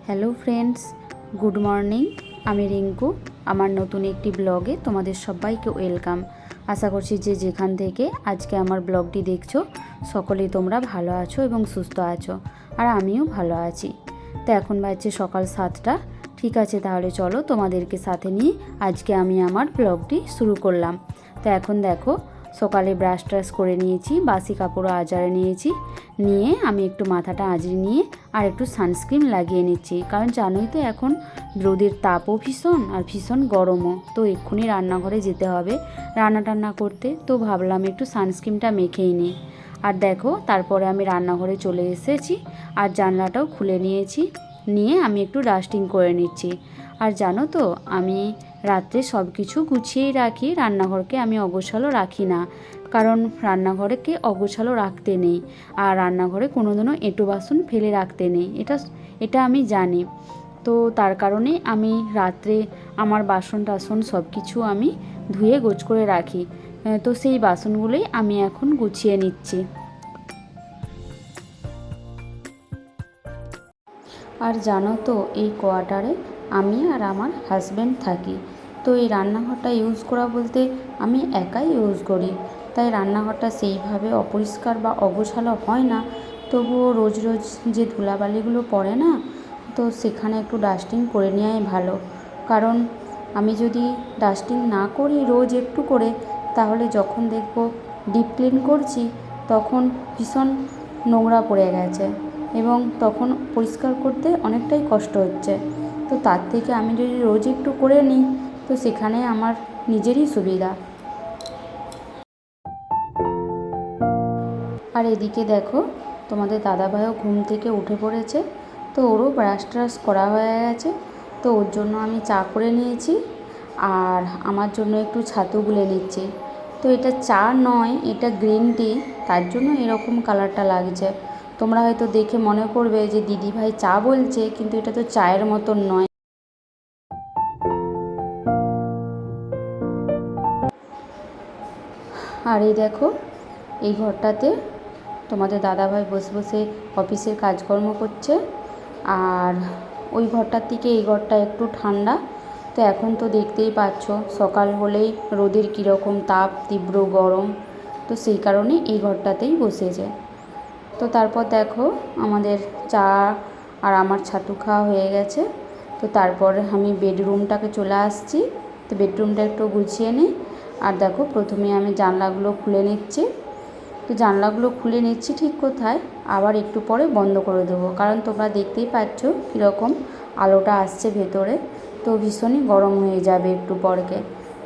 Hello friends, good morning. আমি রিঙ্কু। আমার নতুন একটি ব্লগে তোমাদের সবাইকে ওয়েলকাম। আশা করছি যে যেখান থেকে আজকে আমার ব্লগটি দেখছো সকলেই তোমরা ভালো আছো এবং সুস্থ আছো, আর আমিও ভালো আছি। তো এখন বাজছে সকাল 7টা। ঠিক আছে, তাহলে চলো তোমাদেরকে সাথে নিয়ে আজকে আমি আমার ব্লগটি শুরু করলাম। তো এখন দেখো, সকালে ব্রাশ ট্রাশ করে নিয়েছি, বাসি কাপড়ও আজড়ে নিয়েছি, নিয়ে আমি একটু মাথাটা আঁচড়ে নিয়ে আর একটু সানস্ক্রিন লাগিয়ে নিচ্ছি। কারণ জানোই তো এখন রোদের তাপও ভীষণ আর ভীষণ গরমও, তো এক্ষুনি রান্নাঘরে যেতে হবে রান্না টান্না করতে। তো ভাবলাম একটু সানস্ক্রিনটা মেখেই নিই। আর দেখো, তারপরে আমি রান্নাঘরে চলে এসেছি আর জানলাটাও খুলে নিয়েছি, নিয়ে আমি একটু ডাস্টিং করে নিচ্ছি। আর জানো তো, আমি রাত্রে সব কিছু গুছিয়েই রাখি, রান্নাঘরকে আমি অগোছালো রাখি না। কারণ রান্নাঘরকে অগোছালো রাখতে নেই, আর রান্নাঘরে কোনোদিনও এঁটো বাসন ফেলে রাখতে নেই, এটা আমি জানি। তো তার কারণে আমি রাত্রে আমার বাসন টাসন সব কিছু আমি ধুয়ে গোছ করে রাখি। তো সেই বাসনগুলোই আমি এখন গুছিয়ে নিচ্ছি। আর জানো তো, এই কোয়ার্টারে আমি আর আমার হাজব্যান্ড থাকি। তো এই রান্নাঘরটা ইউজ করা বলতে আমি একাই ইউজ করি, তাই রান্নাঘরটা সেইভাবে অপরিষ্কার বা অগোছালো হয় না। তবুও রোজ রোজ যে ধুলাবালিগুলো পড়ে না, তো সেখানে একটু ডাস্টিং করে নেওয়াই ভালো। কারণ আমি যদি ডাস্টিং না করি রোজ একটু করে, তাহলে যখন দেখব ডিপ ক্লিন করছি তখন ভীষণ নোংরা পড়ে গেছে এবং তখন পরিষ্কার করতে অনেকটাই কষ্ট হচ্ছে। তো তার থেকে আমি যদি রোজ একটু করে নিই, তো সেখানে আমার নিজেরই সুবিধা। আর এদিকে দেখো, তোমাদের দাদাভাইও ঘুম থেকে উঠে পড়েছে। তো ওরও ব্রাশ ট্রাশ করা হয়ে গেছে, তো ওর জন্য আমি চা করে নিয়েছি আর আমার জন্য একটু ছাতু গুলে নিচ্ছি। তো এটা চা নয়, এটা গ্রিন টি, তার জন্য এরকম কালারটা লাগছে। তোমরা হয়তো দেখে মনে করবে যে দিদিভাই চা বলছে, কিন্তু এটা তো চায়ের মতন নয়। আর এই দেখো, এই ঘরটাতে তোমাদের দাদাভাই বসে বসে অফিসের কাজকর্ম করছে। আর ওই ঘরটার থেকে এই ঘরটা একটু ঠান্ডা। তো এখন তো দেখতেই পাচ্ছ, সকাল হলেই রোদের কীরকম তাপ, তীব্র গরম। তো সেই কারণে এই ঘরটাতেই বসেছে। তো তারপর দেখো, আমাদের চা আর আমার ছাতু খাওয়া হয়ে গেছে। তো তারপর আমি বেডরুমটাকে চলে আসছি। তো বেডরুমটা একটু গুছিয়ে নিই। আর দেখো, প্রথমে আমি জানলাগুলো খুলে নিচ্ছি। তো জানলাগুলো খুলে নিচ্ছি ঠিক কোথায়, আবার একটু পরে বন্ধ করে দেবো। কারণ তোমরা দেখতেই পাচ্ছ কীরকম আলোটা আসছে ভেতরে, তো ভীষণই গরম হয়ে যাবে একটু পরকে।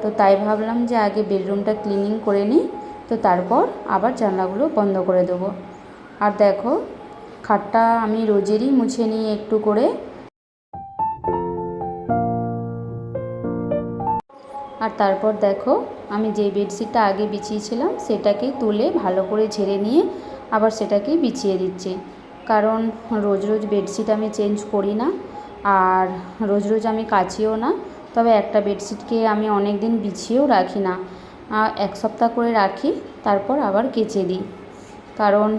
তো তাই ভাবলাম যে আগে বেডরুমটা ক্লিনিং করে নিই, তো তারপর আবার জানলাগুলো বন্ধ করে দেবো। আর দেখো, খাটটা আমি রোজেরই মুছে নিই একটু করে। আর তারপর দেখো, আমি যে বেডশিটটা আগে বিছিয়েছিলাম সেটাকেই তুলে ভালো করে ঝেড়ে নিয়ে আবার সেটাকেই বিছিয়ে দিচ্ছি। কারণ রোজ রোজ বেডশিট আমি চেঞ্জ করি না, আর রোজ রোজ আমি কাচিও না। তবে একটা বেডশিটকে আমি অনেক দিন বিছিয়েও রাখি না, এক সপ্তাহ করে রাখি, তারপর আবার কেচে দিই। কারণ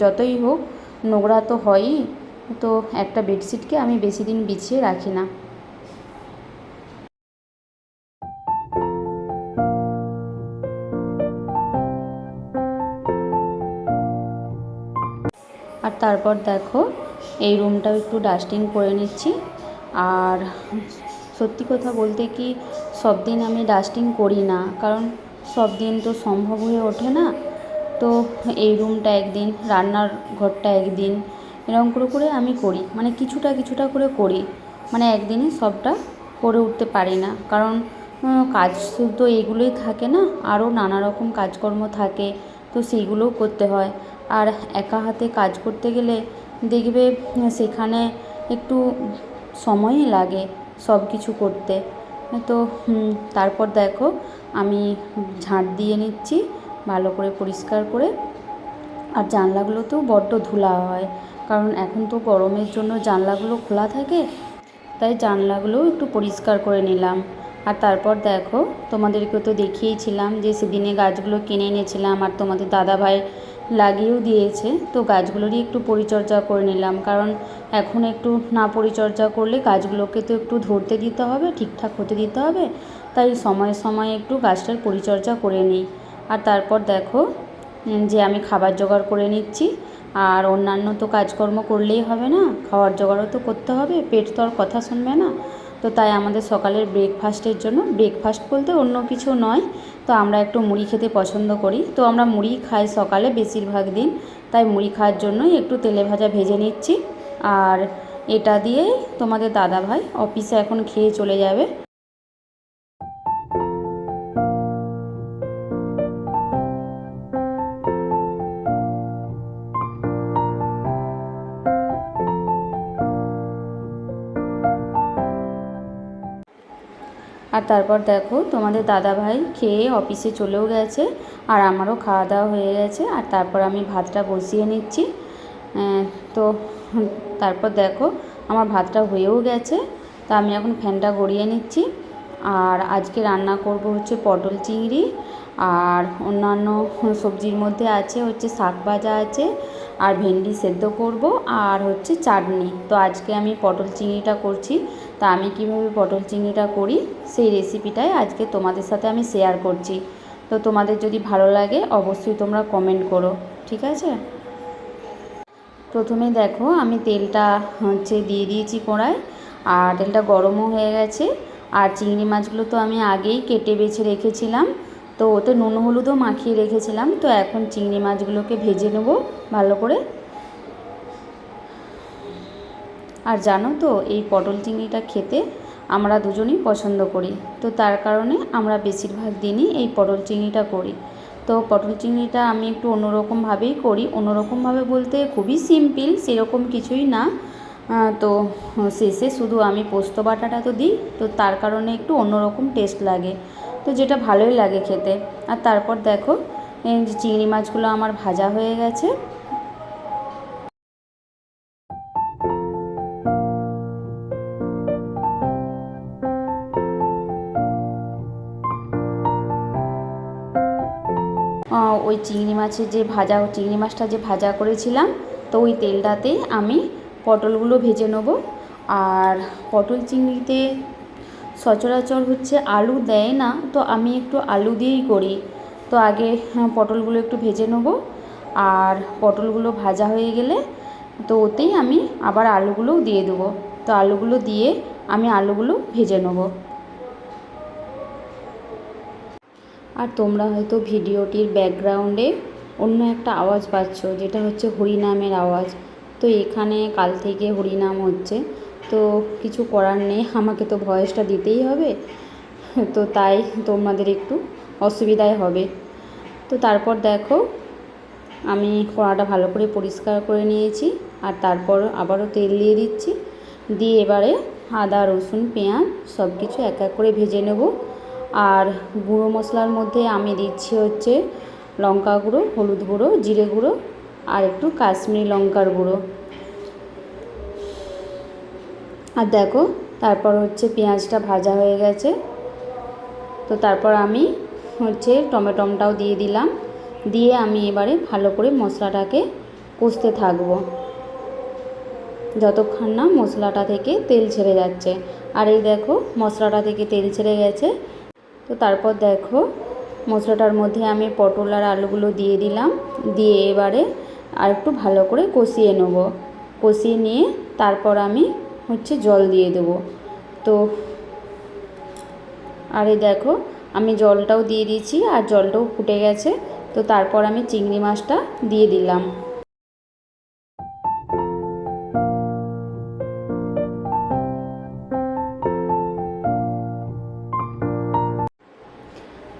যতই হোক নোংরা তো হয়ই, তো একটা বেডশিটকে আমি বেশি দিন বিছিয়ে রাখি না। আর তারপর দেখো, এই রুমটাও একটু ডাস্টিং করে নিচ্ছি। আর সত্যি কথা বলতে কি, সব দিন আমি ডাস্টিং করি না, কারণ সব দিন তো সম্ভব হয়ে ওঠে না। তো এই রুমটা একদিন, রান্নার ঘরটা একদিন, এরকম করে করে আমি করি, মানে কিছুটা কিছুটা করে করি। মানে একদিনে সবটা করে উঠতে পারি না, কারণ কাজ তো এগুলোই থাকে না, আরও নানা রকম কাজকর্ম থাকে, তো সেইগুলোও করতে হয়। আর একা হাতে কাজ করতে গেলে দেখবে সেখানে একটু সময়ই লাগে সব কিছু করতে। তো তারপর দেখো, আমি ঝাঁট দিয়ে নিচ্ছি ভালো করে পরিষ্কার করে। আর জানলাগুলোতেও বড্ড ধুলা হয়, কারণ এখন তো গরমের জন্য জানলাগুলো খোলা থাকে, তাই জানলাগুলোও একটু পরিষ্কার করে নিলাম। আর তারপর দেখো, তোমাদেরকে তো দেখিয়েছিলাম যে সেদিনে গাছগুলো কিনে এনেছিলাম, আর তোমাদের দাদাভাই লাগিয়েও দিয়েছে। তো গাছগুলোরই একটু পরিচর্যা করে নিলাম, কারণ এখন একটু না পরিচর্যা করলে গাছগুলোকে তো একটু ধরতে দিতে হবে, ঠিকঠাক হতে দিতে হবে। তাই সময়ে সময়ে একটু গাছটার পরিচর্যা করে নিই। আর তারপর দেখো যে আমি খাবার জোগাড় করে নিচ্ছি। আর অন্যান্য তো কাজকর্ম করলেই হবে না, খাওয়ার জোগাড়ও তো করতে হবে, পেট তো আর কথা শুনবে না। তো তাই আমাদের সকালের ব্রেকফাস্টের জন্য, ব্রেকফাস্ট বলতে অন্য কিছু নয়, তো আমরা একটু মুড়ি খেতে পছন্দ করি, তো আমরা মুড়ি খাই সকালে বেশিরভাগ দিন। তাই মুড়ি খাওয়ার জন্যই একটু তেলে ভাজা ভেজে নিচ্ছি। আর এটা দিয়েই তোমাদের দাদাভাই অফিসে এখন খেয়ে চলে যাবে। আর তারপর দেখো তোমাদের দাদাভাই খেয়ে অফিসে চলেও গেছে, আর আমারও খাওয়া দাওয়া হয়ে গেছে। আর তারপর আমি ভাতটা বসিয়ে নিচ্ছি। তো তারপর দেখো আমার ভাতটা হয়েও গেছে, তা আমি এখন ফ্যানটা গড়িয়ে নিচ্ছি। আর আজকে রান্না করব হচ্ছে পটল চিংড়ি, আর অন্যান্য সবজির মধ্যে আছে হচ্ছে শাক ভাজা আছে, আর ভেন্ডি সেদ্ধ করব, আর হচ্ছে চাটনি। তো আজকে আমি পটল চিংড়িটা করছি। তা আমি কীভাবে পটল চিংড়িটা করি সেই রেসিপিটাই আজকে তোমাদের সাথে আমি শেয়ার করছি। তো তোমাদের যদি ভালো লাগে অবশ্যই তোমরা কমেন্ট করো, ঠিক আছে। প্রথমে দেখো আমি তেলটা হচ্ছে দিয়ে দিয়েছি কড়ায়, আর তেলটা গরমও হয়ে গেছে। আর চিংড়ি মাছগুলো তো আমি আগেই কেটে বেছে রেখেছিলাম, তো ওতে নুন হলুদও মাখিয়ে রেখেছিলাম। তো এখন চিংড়ি মাছগুলোকে ভেজে নেব ভালো করে। আর জানো তো এই পটল চিংড়িটা খেতে আমরা দুজনেই পছন্দ করি, তো তার কারণে আমরা বেশিরভাগ দিনই এই পটল চিংড়িটা করি। তো পটল চিংড়িটা আমি একটু অন্যরকমভাবেই করি, অন্যরকমভাবে বলতে খুবই সিম্পল, সেরকম কিছুই না। তো শেষে শুধু আমি পোস্ত বাটাটা তো দিই, তো তার কারণে একটু অন্যরকম টেস্ট লাগে, তো যেটা ভালোই লাগে খেতে। আর তারপর দেখো এই যে চিংড়ি মাছগুলো আমার ভাজা হয়ে গেছে। ওই চিংড়ি মাছের যে ভাজা, চিংড়ি মাছটা যে ভাজা করেছিলাম, তো ওই তেলটাতেই আমি পটলগুলো ভেজে নেব। আর পটল চিংড়িতে সচরাচর হচ্ছে আলু দেয় না, তো আমি একটু আলু দিয়েই করি। তো আগে পটলগুলো একটু ভেজে নেব, আর পটলগুলো ভাজা হয়ে গেলে তো ওতেই আমি আবার আলুগুলোও দিয়ে দেবো। তো আলুগুলো দিয়ে আমি আলুগুলো ভেজে নেব। আর তোমরা হয়তো ভিডিওটির ব্যাকগ্রাউন্ডে অন্য একটা আওয়াজ পাচ্ছ, যেটা হচ্ছে হরিনামের আওয়াজ। তো এখানে কাল থেকে হরিনাম হচ্ছে, তো কিছু করার নেই, আমাকে তো ভয়েসটা দিতেই হবে, তো তাই তোমাদের একটু অসুবিধাই হবে। তো তারপর দেখো আমি কড়াটা ভালো করে পরিষ্কার করে নিয়েছি, আর তারপর আবারও তেল দিয়ে দিচ্ছি। দিয়ে এবারে আদা রসুন পেঁয়াজ সব কিছু এক এক করে ভেজে নেব। আর গুঁড়ো মশলার মধ্যে আমি দিচ্ছি হচ্ছে লঙ্কা গুঁড়ো, হলুদ গুঁড়ো, জিরে গুঁড়ো, আর একটু কাশ্মীরি লঙ্কার গুঁড়ো। আর দেখো তারপর হচ্ছে পেঁয়াজটা ভাজা হয়ে গেছে, তো তারপর আমি হচ্ছে টমেটোটাও দিয়ে দিলাম। দিয়ে আমি এবারে ভালো করে মশলাটাকে কষতে থাকবো যতক্ষণ না মশলাটা থেকে তেল ছেড়ে যাচ্ছে। আর এই দেখো মশলাটা থেকে তেল ছেড়ে গেছে। তো তারপর দেখো মশলাটার মধ্যে আমি পটল আর আলুগুলো দিয়ে দিলাম, দিয়ে এবারে আর একটু ভালো করে কষিয়ে নেব। কষিয়ে নিয়ে তারপর আমি হচ্ছে জল দিয়ে দেবো। তো আর এই দেখো আমি জলটাও দিয়ে দিয়েছি, আর জলটাও ফুটে গেছে। তো তারপর আমি চিংড়ি মাছটা দিয়ে দিলাম।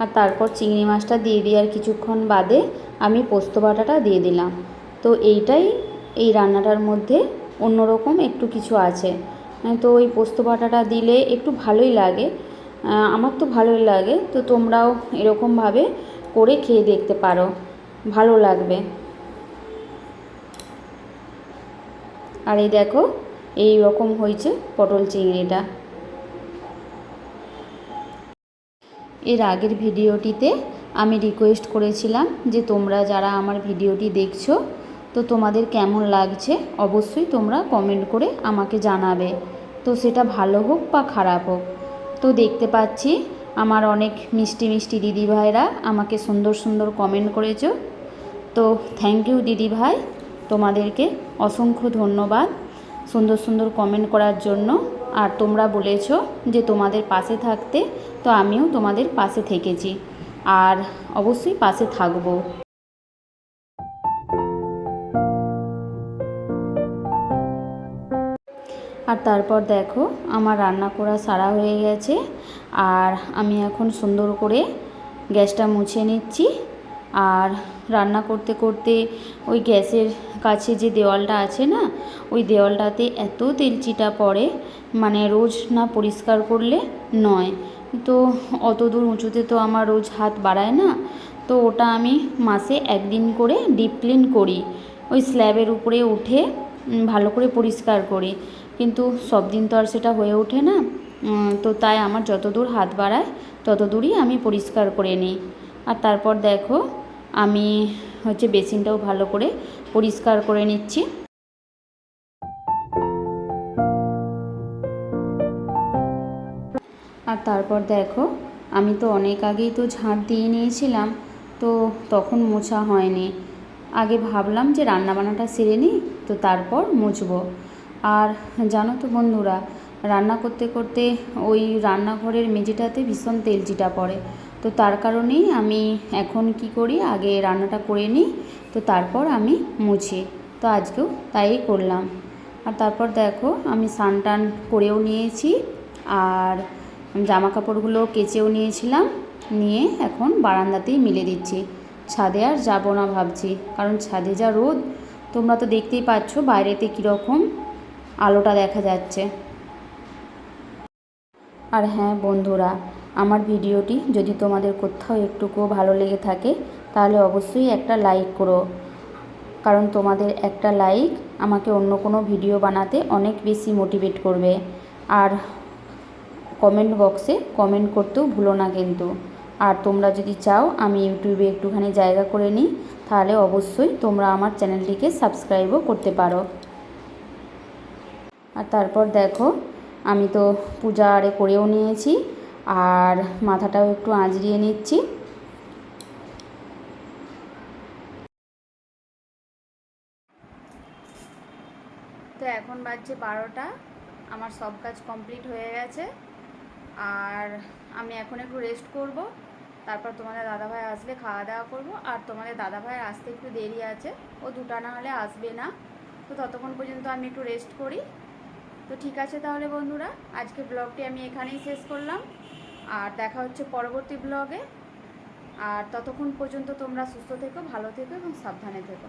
আর তারপর চিংড়ি মাছটা দিয়ে দেওয়ার কিছুক্ষণ বাদে আমি পোস্ত বাটাটা দিয়ে দিলাম। তো এইটাই এই রান্নাটার মধ্যে অন্যরকম একটু কিছু আছে। তো ওই পোস্ত বাটাটা দিলে একটু ভালোই লাগে, আমার তো ভালোই লাগে। তো তোমরাও এরকমভাবে করে খেয়ে দেখতে পারো, ভালো লাগবে। আর এই দেখো এই রকম হয়েছে পটল চিংড়িটা। এর আগের ভিডিওটিতে আমি রিকোয়েস্ট করেছিলাম যে তোমরা যারা আমার ভিডিওটি দেখছো তো তোমাদের কেমন লাগছে অবশ্যই তোমরা কমেন্ট করে আমাকে জানাবে, তো সেটা ভালো হোক বা খারাপ হোক। তো দেখতে পাচ্ছি আমার অনেক মিষ্টি মিষ্টি দিদিভাইরা আমাকে সুন্দর সুন্দর কমেন্ট করেছো। তো থ্যাংক ইউ দিদিভাই, তোমাদেরকে অসংখ্য ধন্যবাদ সুন্দর সুন্দর কমেন্ট করার জন্য। আর তোমরা বলেছো যে তোমাদের পাশে থাকতে, তো আমিও তোমাদের পাশে থেকেছি আর অবশ্যই পাশে থাকবো। আর তারপর দেখো আমার রান্না করা সারা হয়ে গেছে, আর আমি এখন সুন্দর করে গ্যাসটা মুছে নিচ্ছি। আর রান্না করতে করতে ওই গ্যাসের কাছে যে দেওয়ালটা আছে না, ওই দেওয়ালটাতে এত তেলচিটা পড়ে, মানে রোজ না পরিষ্কার করলে নয়। তো অত দূর উঁচুতে তো আমার রোজ হাত বাড়ায় না, তো ওটা আমি মাসে একদিন করে ডিপ ক্লিন করি, ওই স্ল্যাবের উপরে উঠে ভালো করে পরিষ্কার করি। কিন্তু সব দিন তো আর সেটা হয়ে ওঠে না, তো তাই আমার যত দূর হাত বাড়ায় তত দূরই আমি পরিষ্কার করে নিই। আর তারপর দেখো আমি বেসিনটাও ভালো করে পরিষ্কার করে নিচ্ছি। আর তারপর দেখো আমি তো অনেক আগেই তো ঝাঁট দিয়ে নিয়েছিলাম, তো তখন মোছা হয়নি। আগে ভাবলাম যে রান্নাবান্নাটা সেরে নিই, তো তারপর মুছবো। আর জানো তো বন্ধুরা, রান্না করতে করতে ওই রান্নাঘরের মেঝেটাতে ভীষণ তেলচিটা পড়ে, তো তার কারণেই আমি এখন কি করি, আগে রান্নাটা করে নিই, তো তারপর আমি মুছি। তো আজকেও তাই করলাম। আর তারপর দেখো আমি স্নান টান করেও নিয়েছি, আর জামা কাপড়গুলো কেচেও নিয়েছিলাম, নিয়ে এখন বারান্দাতেই মেলে দিচ্ছি। ছাদে আর যাবো না ভাবছি, কারণ ছাদে যা রোদ, তোমরা তো দেখতেই পাচ্ছ বাইরেতে কীরকম আলোটা দেখা যাচ্ছে। আর হ্যাঁ বন্ধুরা, আমার ভিডিওটি যদি তোমাদের কোথাও একটুকুও ভালো লেগে থাকে তাহলে অবশ্যই একটা লাইক করো, কারণ তোমাদের একটা লাইক আমাকে অন্য কোনো ভিডিও বানাতে অনেক বেশি মোটিভেট করবে। আর কমেন্ট বক্সে কমেন্ট করতেও ভুলো না কিন্তু। আর তোমরা যদি চাও আমি ইউটিউবে একটুখানি জায়গা করে নিই, তাহলে অবশ্যই তোমরা আমার চ্যানেলটিকে সাবস্ক্রাইবও করতে পারো। আর তারপর দেখো আমি তো পূজা আরে করেও নিয়েছি, আর মাথাটাও একটু আঁচড়িয়ে নিচ্ছি। তো এখন বাজছে 12টা, আমার সব কাজ কমপ্লিট হয়ে গেছে, আর আমি এখন একটু রেস্ট করব। তারপর তোমাদের দাদাভাই আসলে খাওয়া দাওয়া করব। আর তোমাদের দাদাভাইয়ের আসতে একটু দেরি আছে, ও 2টা না হলে আসবে না, তো ততক্ষণ পর্যন্ত আমি একটু রেস্ট করি। তো ঠিক আছে তাহলে বন্ধুরা, আজকে ব্লগটি আমি এখানেই শেষ করলাম, আর দেখা হচ্ছে পরবর্তী ব্লগে। আর ততক্ষণ পর্যন্ত তোমরা সুস্থ থেকো, ভালো থেকো এবং সাবধানে থেকো।